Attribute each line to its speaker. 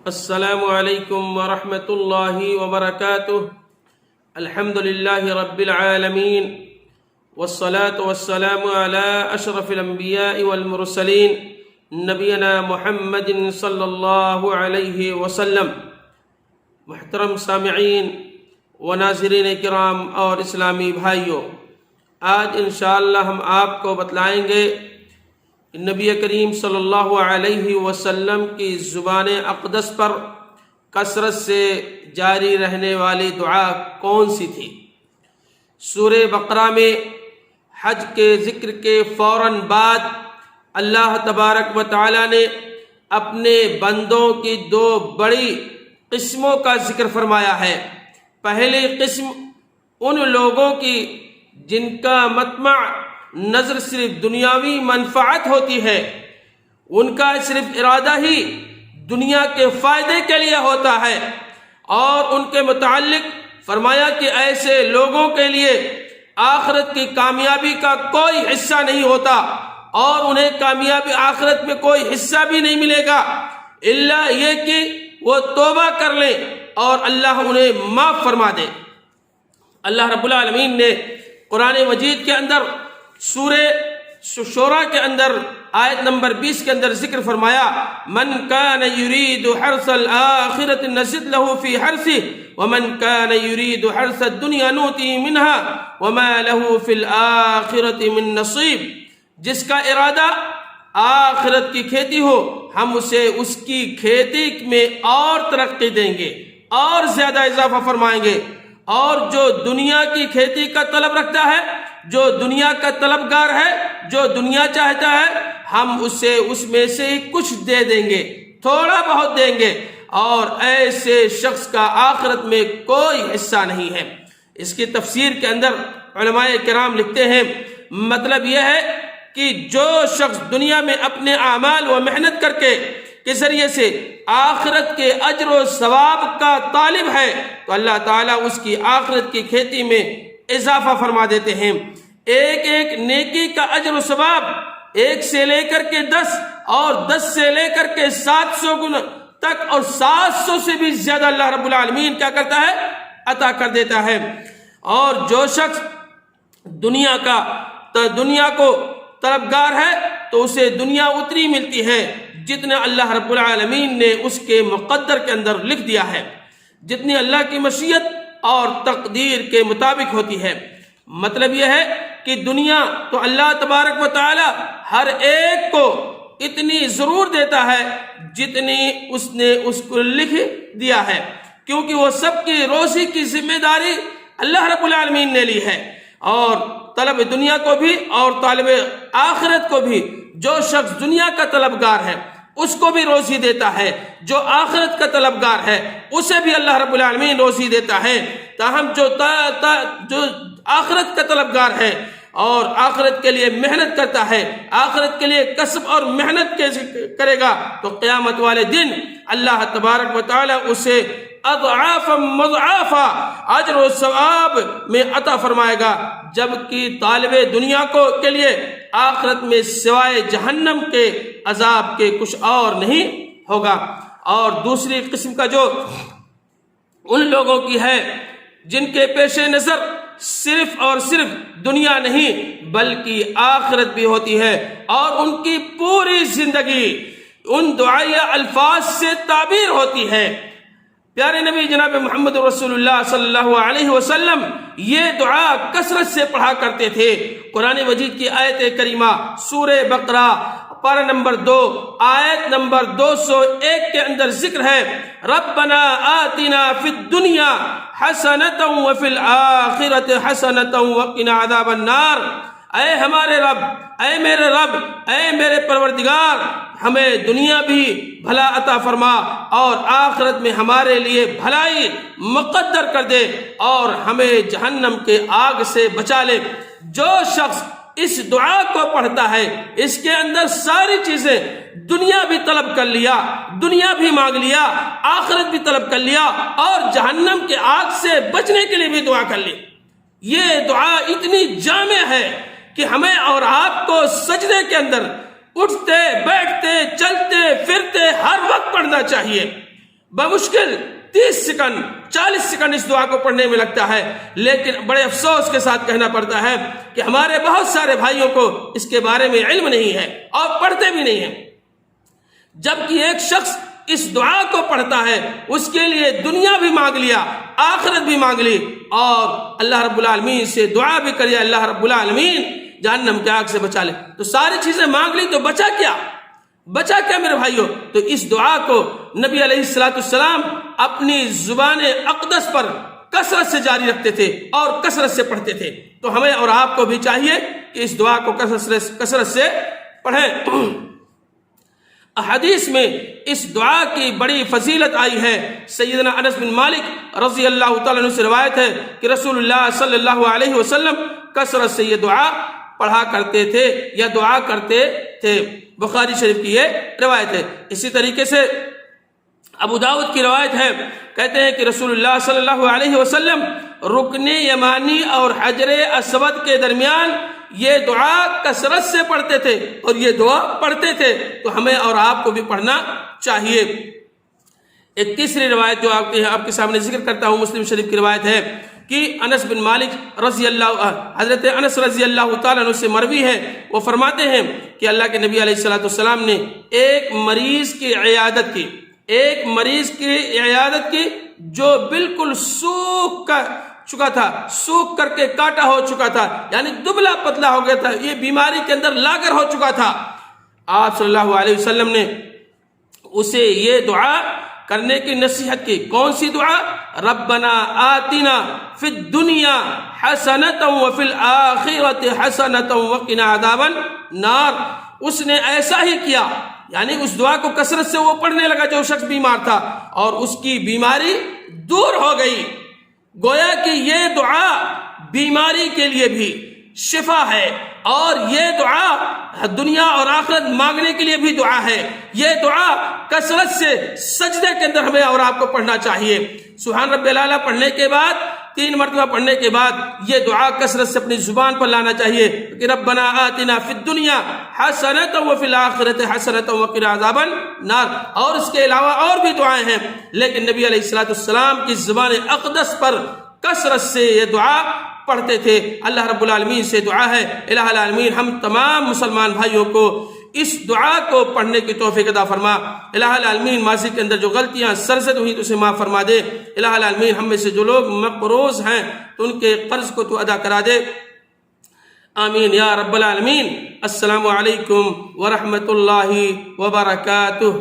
Speaker 1: السلام علیکم ورحمۃ اللہ وبرکاتہ۔ الحمد للہ رب العالمین والصلاة والسلام علی اشرف الانبیاء والمرسلین نبینا محمد صلی اللہ علیہ وسلم۔ محترم سامعین و ناظرین کرام اور اسلامی بھائیوں، آج انشاءاللہ ہم آپ کو بتلائیں گے نبی کریم صلی اللہ علیہ وسلم کی زبان اقدس پر کثرت سے جاری رہنے والی دعا کون سی تھی۔ سورہ بقرہ میں حج کے ذکر کے فوراً بعد اللہ تبارک و تعالی نے اپنے بندوں کی دو بڑی قسموں کا ذکر فرمایا ہے۔ پہلی قسم ان لوگوں کی جن کا مطمع نظر صرف دنیاوی منفعت ہوتی ہے، ان کا صرف ارادہ ہی دنیا کے فائدے کے لیے ہوتا ہے، اور ان کے متعلق فرمایا کہ ایسے لوگوں کے لیے آخرت کی کامیابی کا کوئی حصہ نہیں ہوتا، اور انہیں کامیابی آخرت میں کوئی حصہ بھی نہیں ملے گا الا یہ کہ وہ توبہ کر لیں اور اللہ انہیں معاف فرما دے۔ اللہ رب العالمین نے قرآن مجید کے اندر سورہ شورى کے اندر آیت نمبر 20 کے اندر ذکر فرمایا، من کان یرید حرث الآخرۃ نزد له فی حرثہ ومن کان یرید حرث الدنیا نؤتیہ منہا وما له فی الآخرۃ من نصیب۔ جس کا ارادہ آخرت کی کھیتی ہو، ہم اسے اس کی کھیتی میں اور ترقی دیں گے اور زیادہ اضافہ فرمائیں گے، اور جو دنیا کی کھیتی کا طلب رکھتا ہے، جو دنیا کا طلبگار ہے، جو دنیا چاہتا ہے، ہم اسے اس میں سے کچھ دے دیں گے، تھوڑا بہت دیں گے، اور ایسے شخص کا آخرت میں کوئی حصہ نہیں ہے۔ اس کی تفسیر کے اندر علماء کرام لکھتے ہیں، مطلب یہ ہے کہ جو شخص دنیا میں اپنے اعمال و محنت کر کے ذریعے سے آخرت کے اجر و ثواب کا طالب ہے، تو اللہ تعالیٰ اس کی آخرت کی کھیتی میں اضافہ فرما دیتے ہیں۔ ایک ایک نیکی کا اجر و ثواب 1 سے لے کر کے 10 اور 10 سے لے کر کے 700 گنا تک اور 700 سے بھی زیادہ اللہ رب العالمین کیا کرتا ہے؟ عطا کر دیتا ہے۔ اور جو شخص دنیا کو طلبگار ہے تو اسے دنیا اتنی ملتی ہے جتنا اللہ رب العالمین نے اس کے مقدر کے اندر لکھ دیا ہے، جتنی اللہ کی مشیت اور تقدیر کے مطابق ہوتی ہے۔ مطلب یہ ہے کہ دنیا تو اللہ تبارک و تعالی ہر ایک کو اتنی ضرور دیتا ہے جتنی اس نے اس کو لکھ دیا ہے، کیونکہ وہ سب کی روزی کی ذمہ داری اللہ رب العالمین نے لی ہے، اور طلب دنیا کو بھی اور طالب آخرت کو بھی، جو شخص دنیا کا طلبگار ہے اس کو بھی روزی دیتا ہے، جو آخرت کا طلبگار ہے اسے بھی اللہ رب العالمین روزی دیتا ہے۔ تاہم جو آخرت کا طلبگار ہے اور آخرت کے لیے محنت کرتا ہے، آخرت کے لیے کسب اور محنت کرے گا، تو قیامت والے دن اللہ تبارک و تعالی اسے اضعافا مضاعفا اجر و ثواب میں عطا فرمائے گا، جبکہ طالب دنیا کے لیے آخرت میں سوائے جہنم کے عذاب کے کچھ اور نہیں ہوگا۔ اور دوسری قسم کا جو ان لوگوں کی ہے جن کے پیش نظر صرف اور صرف دنیا نہیں بلکہ آخرت بھی ہوتی ہے، اور ان کی پوری زندگی ان دعائیہ الفاظ سے تعبیر ہوتی ہے۔ پیارے نبی جناب محمد رسول اللہ صلی اللہ علیہ وسلم یہ دعا کثرت سے پڑھا کرتے تھے۔ قرآن مجید کی آیت کریمہ سورہ بقرہ پارہ نمبر 2 آیت نمبر 201 کے اندر ذکر ہے، ربنا آتنا فی الدنیا حسنۃ وفی الآخرۃ حسنۃ وقنا عذاب النار۔ اے ہمارے رب، اے میرے رب، اے میرے پروردگار، ہمیں دنیا بھی بھلا عطا فرما اور آخرت میں ہمارے لیے بھلائی مقدر کر دے، اور ہمیں جہنم کے آگ سے بچا لے۔ جو شخص اس دعا کو پڑھتا ہے، اس کے اندر ساری چیزیں، دنیا بھی طلب کر لیا، دنیا بھی مانگ لیا، آخرت بھی طلب کر لیا، اور جہنم کے آگ سے بچنے کے لیے بھی دعا کر لی۔ یہ دعا اتنی جامع ہے کہ ہمیں اور آپ کو سجدے کے اندر اٹھتے بیٹھتے چلتے پھرتے ہر وقت پڑھنا چاہیے۔ بمشکل 30 سیکنڈ 40 سیکنڈ اس دعا کو پڑھنے میں لگتا ہے، لیکن بڑے افسوس کے ساتھ کہنا پڑتا ہے کہ ہمارے بہت سارے بھائیوں کو اس کے بارے میں علم نہیں ہے اور پڑھتے بھی نہیں ہیں۔ جبکہ ایک شخص اس دعا کو پڑھتا ہے، اس کے لیے دنیا بھی مانگ لیا، آخرت بھی مانگ لی، اور اللہ رب العالمین سے دعا بھی کری اللہ رب العالمین جہنم کی آگ سے بچا لے۔ تو ساری چیزیں مانگ لی تو بچا کیا؟ بچا کیا میرے بھائیوں؟ تو اس دعا کو نبی علیہ السلام اپنی زبان اقدس پر کثرت سے جاری رکھتے تھے اور کثرت سے پڑھتے تھے۔ تو ہمیں اور آپ کو بھی چاہیے کہ اس دعا کو کثرت سے پڑھیں۔ احادیث میں اس دعا کی بڑی فضیلت آئی ہے۔ سیدنا انس بن مالک رضی اللہ تعالیٰ عنہ سے روایت ہے کہ رسول اللہ صلی اللہ علیہ وسلم کثرت سے یہ دعا پڑھا کرتے تھے یا دعا کرتے تھے۔ بخاری شریف کی یہ روایت ہے۔ اسی طریقے سے ابو داؤد کی روایت ہے، کہتے ہیں کہ رسول اللہ صلی اللہ علیہ وسلم رکن یمانی اور حجر اسود کے درمیان یہ دعا کثرت سے پڑھتے تھے اور یہ دعا پڑھتے تھے۔ تو ہمیں اور آپ کو بھی پڑھنا چاہیے۔ ایک تیسری روایت جو آپ کے سامنے ذکر کرتا ہوں، مسلم شریف کی روایت ہے کہ انس بن مالک حضرت انس رضی اللہ تعالیٰ عنہ سے مروی ہے، وہ فرماتے ہیں کہ اللہ کے نبی علیہ السلام نے ایک مریض کی عیادت کی جو بالکل سوکھ چکا تھا، سوکھ کر کے کاٹا ہو چکا تھا، یعنی دبلا پتلا ہو گیا تھا، یہ بیماری کے اندر لاگر ہو چکا تھا۔ آپ صلی اللہ علیہ وسلم نے اسے یہ دعا کرنے کی نصیحت کی۔ کون سی دعا؟ ربنا آتنا فی الدنیا حسنۃ وفی الآخرۃ حسنۃ وقنا عذاب النار۔ اس نے ایسا ہی کیا، یعنی اس دعا کو کثرت سے وہ پڑھنے لگا جو شخص بیمار تھا، اور اس کی بیماری دور ہو گئی۔ گویا کہ یہ دعا بیماری کے لیے بھی شفا ہے، اور یہ دعا دنیا اور آخرت مانگنے کے لیے بھی دعا ہے۔ یہ دعا کثرت سے سجدے کے اندر ہمیں اور آپ کو پڑھنا چاہیے۔ سبحان رب الاعلیٰ پڑھنے کے بعد 3 مرتبہ پڑھنے کے بعد یہ دعا کثرت سے اپنی زبان پر لانا چاہیے کہ ربنا آتنا فی الدنیا حسنۃ وفی الآخرۃ حسنۃ وقنا عذاب النار۔ اور اس کے علاوہ اور بھی دعائیں ہیں، لیکن نبی علیہ السلام کی زبان اقدس پر کثرت سے یہ دعا پڑھتے تھے۔ اللہ رب العالمین سے دعا ہے، الہ العالمین ہم تمام مسلمان بھائیوں کو اس دعا کو پڑھنے کی توفیق عطا فرما۔ الہ العالمین ماضی کے اندر جو غلطیاں سرزد ہوئی تو اسے معاف فرما دے۔ الہ العالمین ہم میں سے جو لوگ مقروض ہیں تو ان کے قرض کو تو ادا کرا دے۔ آمین یا رب العالمین۔ السلام علیکم ورحمۃ اللہ وبرکاتہ۔